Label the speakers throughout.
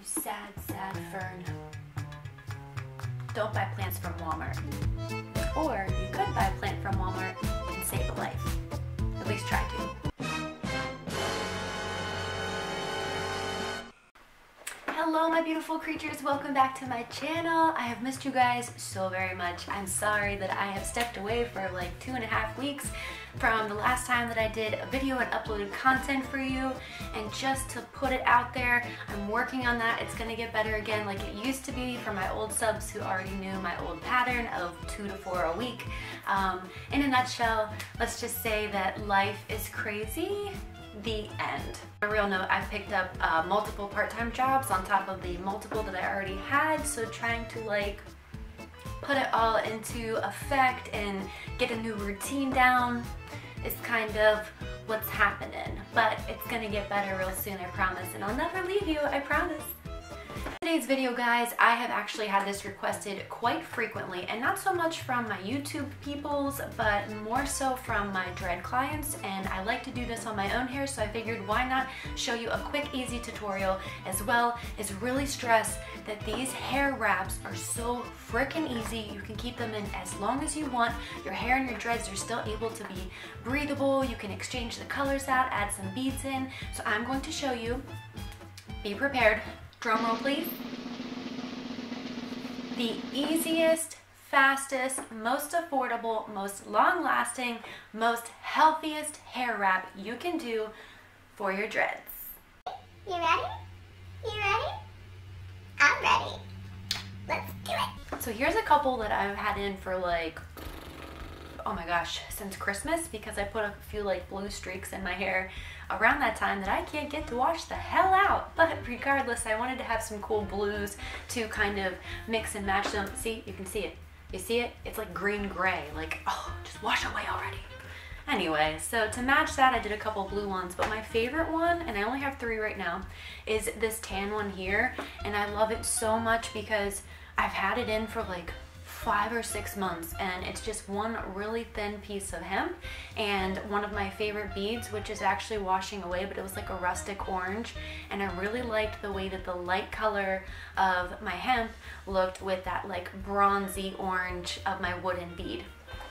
Speaker 1: sad, sad fern. Don't buy plants from Walmart. Or you could buy a plant from Walmart and save a life. At least try to. Hello my beautiful creatures, welcome back to my channel. I have missed you guys so very much. I'm sorry that I have stepped away for like 2.5 weeks from the last time that I did a video and uploaded content for you, and just to put it out there, I'm working on that. It's gonna get better again like it used to be for my old subs who already knew my old pattern of 2 to 4 a week. In a nutshell, let's just say that life is crazy. The end. On a real note, I've picked up multiple part-time jobs on top of the multiple that I already had, so trying to like put it all into effect and get a new routine down is kind of what's happening. But it's gonna get better real soon, I promise, and I'll never leave you, I promise. Today's video, guys, I have actually had this requested quite frequently, and not so much from my YouTube peoples, but more so from my dread clients, and I like to do this on my own hair, so I figured why not show you a quick, easy tutorial, as well as really stress that these hair wraps are so freaking easy. You can keep them in as long as you want. Your hair and your dreads are still able to be breathable. You can exchange the colors out, add some beads in. So I'm going to show you. Be prepared. Drum roll, please. The easiest, fastest, most affordable, most long-lasting, most healthiest hair wrap you can do for your dreads.
Speaker 2: You ready? You ready? I'm ready. Let's do it.
Speaker 1: So here's a couple that I've had in for like, oh my gosh, since Christmas, because I put a few like blue streaks in my hair around that time that I can't get to wash the hell out. But regardless, I wanted to have some cool blues to kind of mix and match them. See, you can see it. You see it? It's like green gray, like, oh, just wash away already. Anyway, so to match that, I did a couple blue ones, but my favorite one, and I only have 3 right now, is this tan one here. And I love it so much because I've had it in for like 5 or 6 months, and it's just one really thin piece of hemp and one of my favorite beads, which is actually washing away, but it was like a rustic orange, and I really liked the way that the light color of my hemp looked with that like bronzy orange of my wooden bead.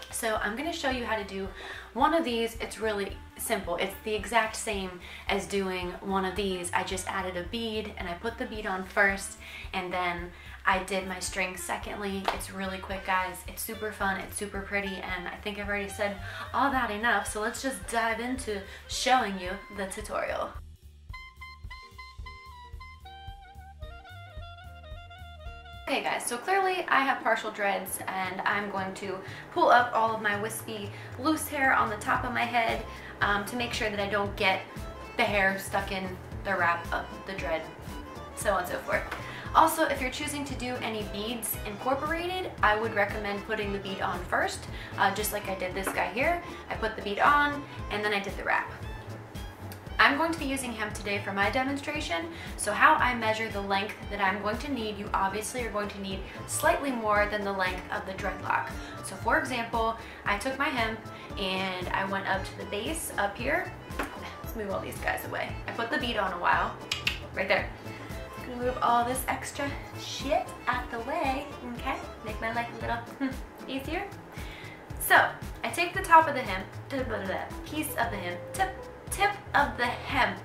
Speaker 1: So I'm going to show you how to do one of these. It's really simple. It's the exact same as doing one of these. I just added a bead, and I put the bead on first, and then I did my strings secondly. It's really quick, guys. It's super fun. It's super pretty, and I think I've already said all that enough. So let's just dive into showing you the tutorial. Okay guys, so clearly I have partial dreads, and I'm going to pull up all of my wispy loose hair on the top of my head to make sure that I don't get the hair stuck in the wrap of the dread, so on and so forth. Also, if you're choosing to do any beads incorporated, I would recommend putting the bead on first, just like I did this guy here. I put the bead on, and then I did the wrap. I'm going to be using hemp today for my demonstration, so how I measure the length that I'm going to need, you obviously are going to need slightly more than the length of the dreadlock. So for example, I took my hemp and I went up to the base up here. Let's move all these guys away. I put the bead on a while, right there. I'm gonna move all this extra shit out the way, okay? Make my life a little easier. So I take the top of the hemp, piece of the hemp, tip of the hemp,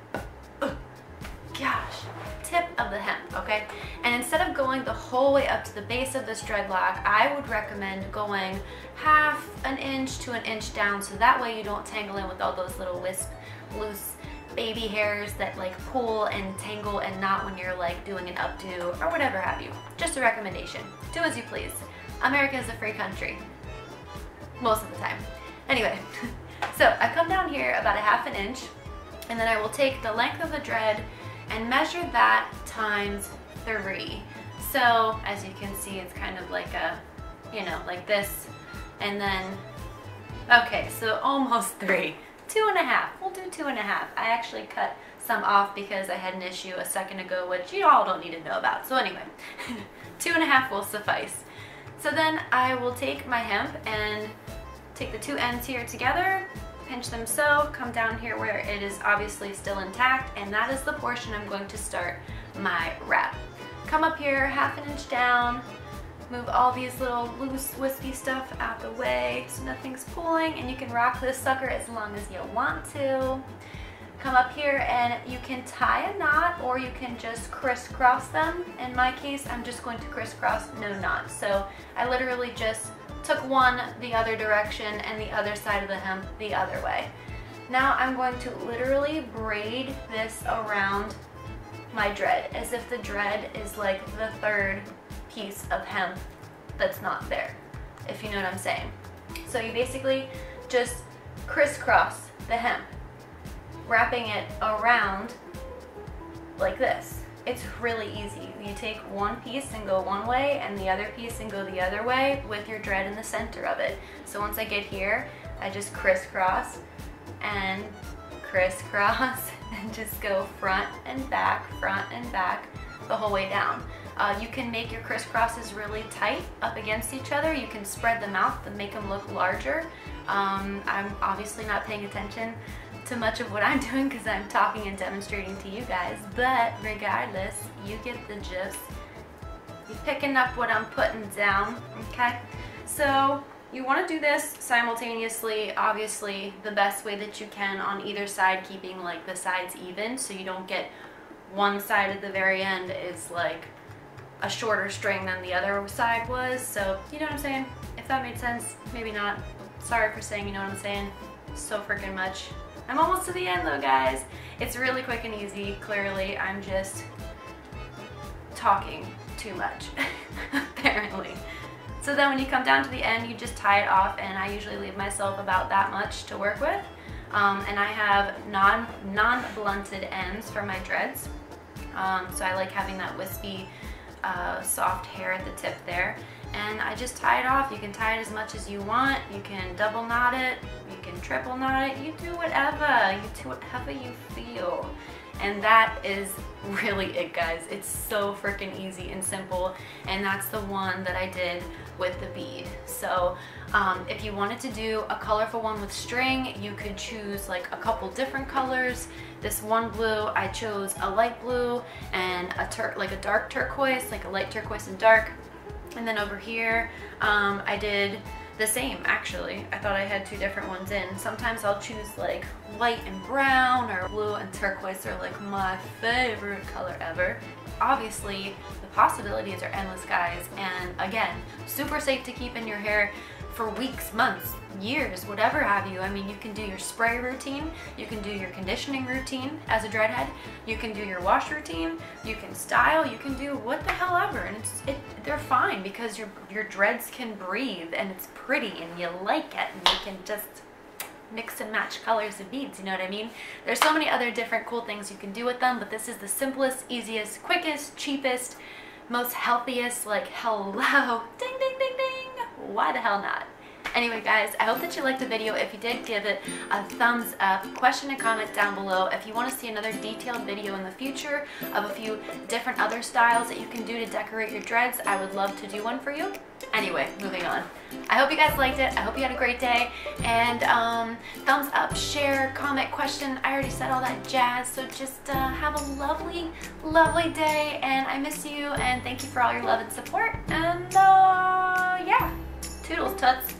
Speaker 1: gosh, tip of the hemp, okay? And instead of going the whole way up to the base of this dreadlock, I would recommend going 1/2 inch to 1 inch down, so that way you don't tangle in with all those little wisp, loose baby hairs that like pull and tangle and knot when you're like doing an updo or whatever have you. Just a recommendation. Do as you please. America is a free country. Most of the time. Anyway. So I come down here about 1/2 inch, and then I will take the length of the dread and measure that times 3. So as you can see, it's kind of like a, you know, like this, and then, okay, so almost 3. 2.5, we'll do 2.5. I actually cut some off because I had an issue a second ago, which you all don't need to know about. So anyway, 2.5 will suffice. So then I will take my hemp and take the 2 ends here together, pinch them so, come down here where it is obviously still intact, and that is the portion I'm going to start my wrap. Come up here 1/2 inch down, move all these little loose wispy stuff out the way so nothing's pulling, and you can rock this sucker as long as you want to. Come up here and you can tie a knot or you can just crisscross them. In my case, I'm just going to crisscross, no knot. So I literally just took one the other direction and the other side of the hemp the other way. Now I'm going to literally braid this around my dread as if the dread is like the third piece of hemp that's not there, if you know what I'm saying. So you basically just crisscross the hemp, wrapping it around like this. It's really easy. You take one piece and go one way and the other piece and go the other way with your dread in the center of it. So once I get here, I just crisscross and crisscross and just go front and back the whole way down. You can make your crisscrosses really tight up against each other. You can spread them out to make them look larger. I'm obviously not paying attention to much of what I'm doing because I'm talking and demonstrating to you guys, but regardless, you get the gist. You're picking up what I'm putting down, okay? So you want to do this simultaneously, obviously the best way that you can on either side, keeping like the sides even so you don't get one side at the very end is like a shorter string than the other side was. So you know what I'm saying? If that made sense, maybe not. Sorry for saying you know what I'm saying so freaking much. I'm almost to the end though, guys. It's really quick and easy. Clearly, I'm just talking too much, apparently. So then when you come down to the end, you just tie it off, and I usually leave myself about that much to work with. And I have non-blunted ends for my dreads. So I like having that wispy, soft hair at the tip there. And I just tie it off. You can tie it as much as you want. You can double knot it. You can triple knot it. You do whatever. You do whatever you feel. And that is really it, guys. It's so freaking easy and simple. And that's the one that I did with the bead. So if you wanted to do a colorful one with string, you could choose like a couple different colors. This one blue, I chose a light blue and like a dark turquoise, like a light turquoise and dark. And then over here, I did the same, actually. I thought I had two different ones in. Sometimes I'll choose like white and brown, or blue and turquoise are like my favorite color ever. Obviously, the possibilities are endless, guys. And again, super safe to keep in your hair for weeks, months, years, whatever have you. I mean, you can do your spray routine, you can do your conditioning routine as a dreadhead, you can do your wash routine, you can style, you can do what the hell ever, and they're fine because your dreads can breathe and it's pretty and you like it, and you can just mix and match colors of beads, you know what I mean? There's so many other different cool things you can do with them, but this is the simplest, easiest, quickest, cheapest, most healthiest, like hello, ding ding ding ding, why the hell not? Anyway, guys, I hope that you liked the video. If you did, give it a thumbs up. Question and comment down below. If you want to see another detailed video in the future of a few different other styles that you can do to decorate your dreads, I would love to do one for you. Anyway, moving on. I hope you guys liked it. I hope you had a great day. And thumbs up, share, comment, question. I already said all that jazz. So just have a lovely, lovely day. And I miss you. And thank you for all your love and support. And yeah, toodles, toots.